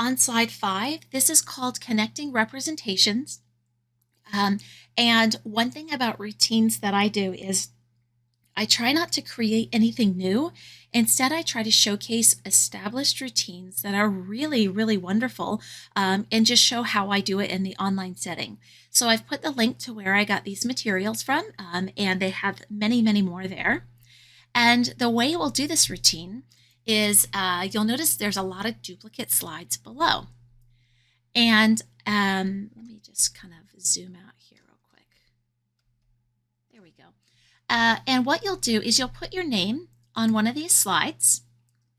on slide 5, this is called connecting representations. Um, and one thing about routines that I do is I try not to create anything new. Instead, I try to showcase established routines that are really, really wonderful, and just show how I do it in the online setting. So I've put the link to where I got these materials from, and they have many, many more there. And the way we'll do this routine is you'll notice there's a lot of duplicate slides below. And let me just kind of zoom out here real quick. There we go. And what you'll do is you'll put your name on one of these slides.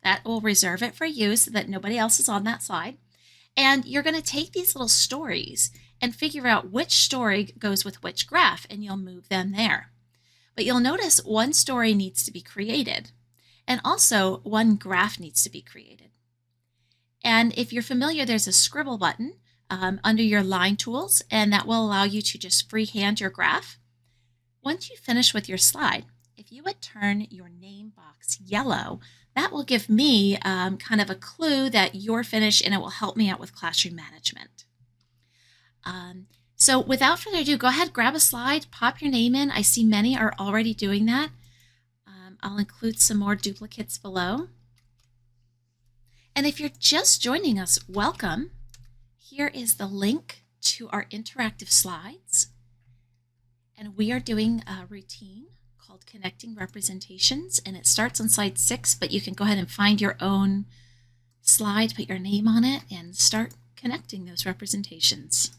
That will reserve it for you so that nobody else is on that slide. And you're going to take these little stories and figure out which story goes with which graph, and you'll move them there. But you'll notice one story needs to be created, and also one graph needs to be created. And if you're familiar, there's a scribble button under your line tools, and that will allow you to just freehand your graph. Once you finish with your slide, if you would turn your name box yellow, that will give me kind of a clue that you're finished, and it will help me out with classroom management. So without further ado, go ahead, grab a slide, pop your name in. I see many are already doing that. I'll include some more duplicates below. And if you're just joining us, welcome. Here is the link to our interactive slides. And we are doing a routine called Connecting Representations, and it starts on slide 6, but you can go ahead and find your own slide, put your name on it, and start connecting those representations.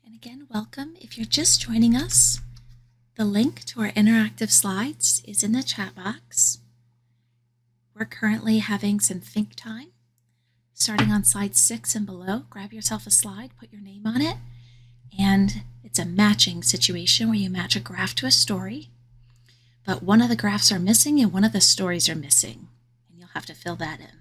And again, welcome. If you're just joining us, the link to our interactive slides is in the chat box. We're currently having some think time. Starting on slide 6 and below, grab yourself a slide, put your name on it, and it's a matching situation where you match a graph to a story, but one of the graphs are missing and one of the stories are missing, and you'll have to fill that in.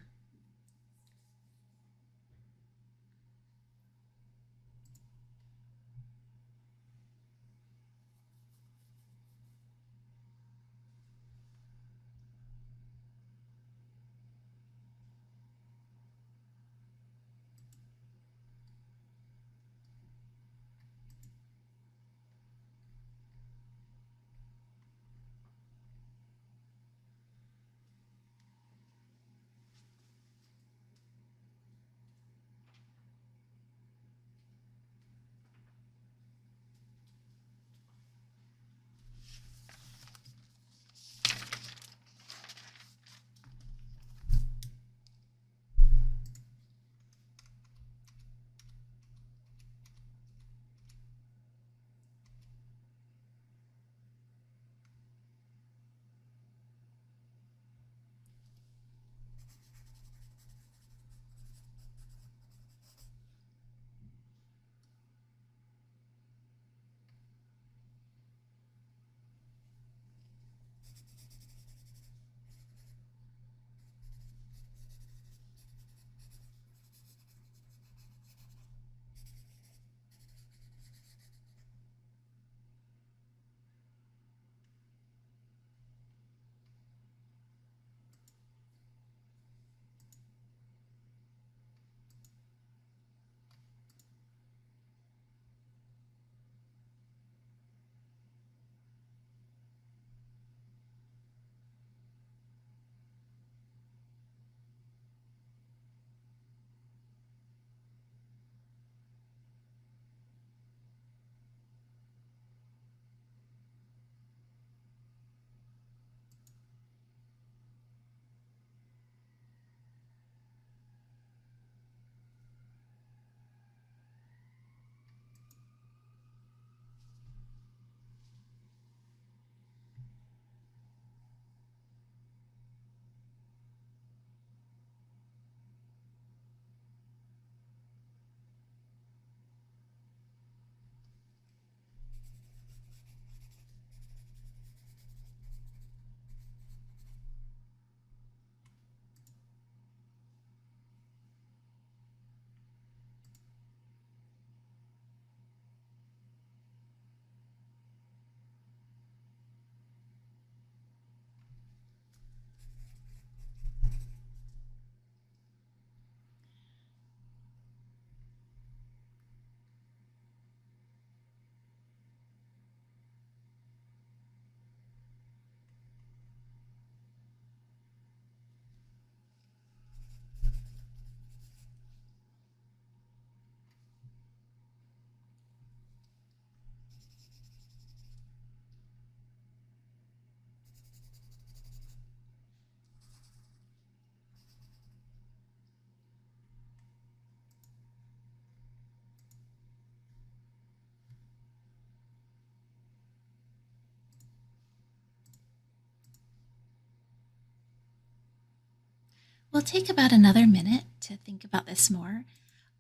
We'll take about another minute to think about this more.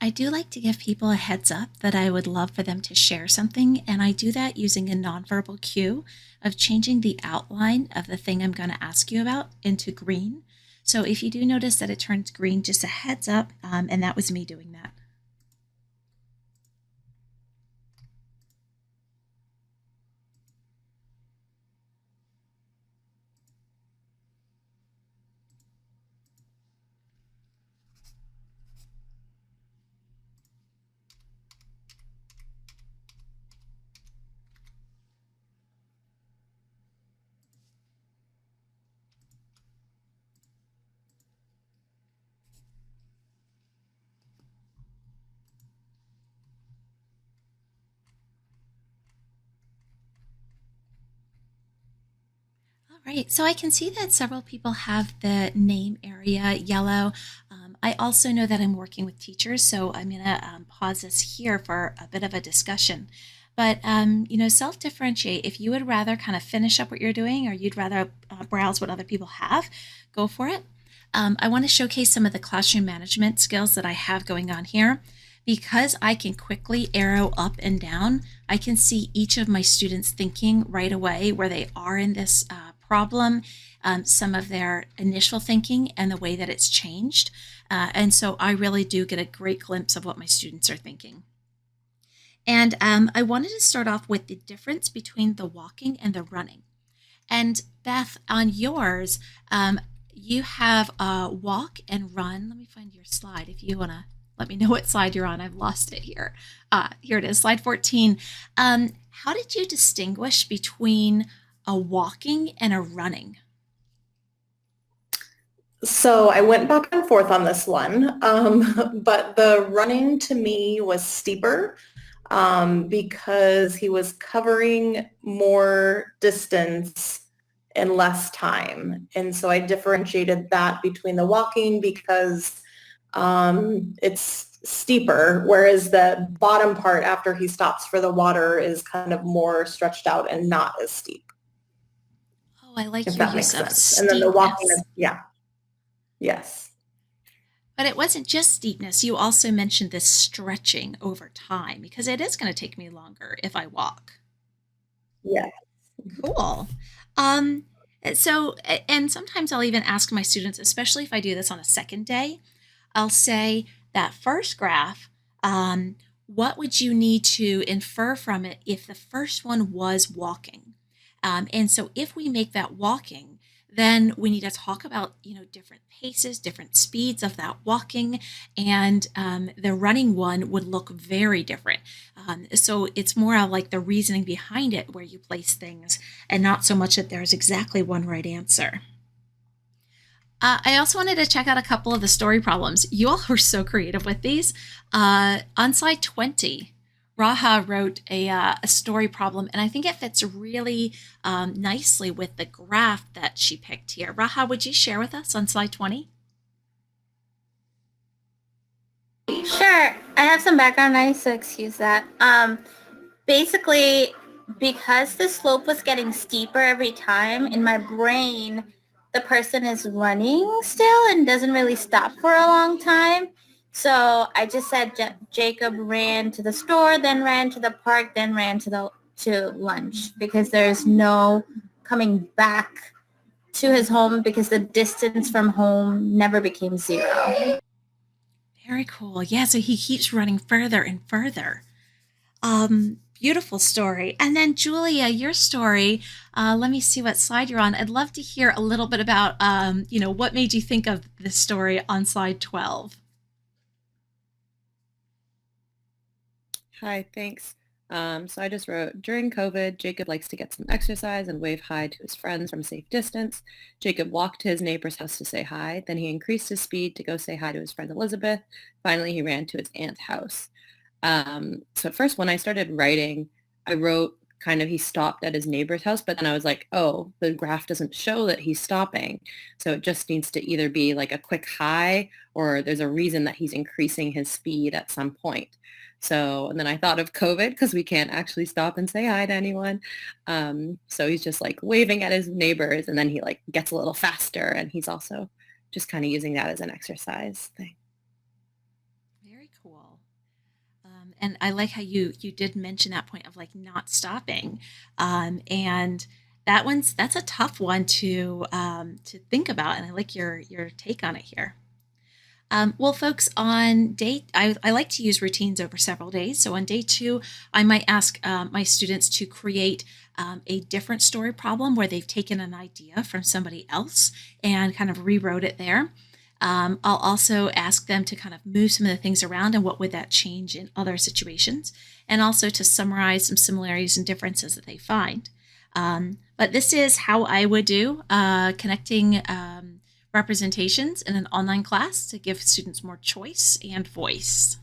I do like to give people a heads up that I would love for them to share something, and I do that using a nonverbal cue of changing the outline of the thing I'm going to ask you about into green. So if you do notice that it turns green, just a heads up, and that was me doing that. All right, so I can see that several people have the name area yellow. I also know that I'm working with teachers, so I'm going to pause this here for a bit of a discussion. But self differentiate. If you would rather kind of finish up what you're doing, or you'd rather browse what other people have, go for it. I want to showcase some of the classroom management skills that I have going on here. Because I can quickly arrow up and down, I can see each of my students thinking right away where they are in this problem, some of their initial thinking, and the way that it's changed. And so I really do get a great glimpse of what my students are thinking. And I wanted to start off with the difference between the walking and the running. And Beth, on yours, you have walk and run. Let me find your slide if you want to let me know what slide you're on. I've lost it here. Here it is, slide 14. How did you distinguish between a walking and a running? So I went back and forth on this one, but the running to me was steeper because he was covering more distance in less time. And so I differentiated that between the walking because it's steeper, whereas the bottom part after he stops for the water is kind of more stretched out and not as steep, Oh, I like if your that makes use of sense. And then the walking steepness. is, yeah, yes. But it wasn't just steepness. You also mentioned this stretching over time because it is going to take me longer if I walk. Yeah. Cool. And sometimes I'll even ask my students, especially if I do this on a second day, I'll say that first graph, what would you need to infer from it if the first one was walking? And so if we make that walking, then we need to talk about different paces, different speeds of that walking, and the running one would look very different. So it's more of like the reasoning behind it, where you place things, and not so much that there's exactly one right answer. I also wanted to check out a couple of the story problems. You all were so creative with these. On slide 20, Raha wrote a story problem, and I think it fits really nicely with the graph that she picked here. Raha, would you share with us on slide 20? Sure, I have some background noise, so excuse that. Basically, because the slope was getting steeper every time, in my brain, the person is running still and doesn't really stop for a long time. So I just said Jacob ran to the store, then ran to the park, then ran to lunch because there's no coming back to his home because the distance from home never became zero. Very cool. Yeah, so he keeps running further and further. Beautiful story. And then Julia, your story. Let me see what slide you're on. I'd love to hear a little bit about, what made you think of this story on slide 12. Hi, thanks. So I just wrote, during COVID, Jacob likes to get some exercise and wave hi to his friends from a safe distance. Jacob walked to his neighbor's house to say hi. Then he increased his speed to go say hi to his friend Elizabeth. Finally, he ran to his aunt's house. So at first, when I started writing, I wrote kind of he stopped at his neighbor's house, but then I was like, oh, the graph doesn't show that he's stopping. So it just needs to either be like a quick hi or there's a reason that he's increasing his speed at some point. So, and then I thought of COVID because we can't actually stop and say hi to anyone. So he's just like waving at his neighbors and then he like gets a little faster and he's also just kind of using that as an exercise thing. Very cool. And I like how you did mention that point of like not stopping, and that's a tough one to think about. And I like your take on it here. Well, folks, I like to use routines over several days. So on day 2, I might ask my students to create a different story problem where they've taken an idea from somebody else and kind of rewrote it there. I'll also ask them to kind of move some of the things around and what would that change in other situations, and also to summarize some similarities and differences that they find. But this is how I would do connecting representations in an online class to give students more choice and voice.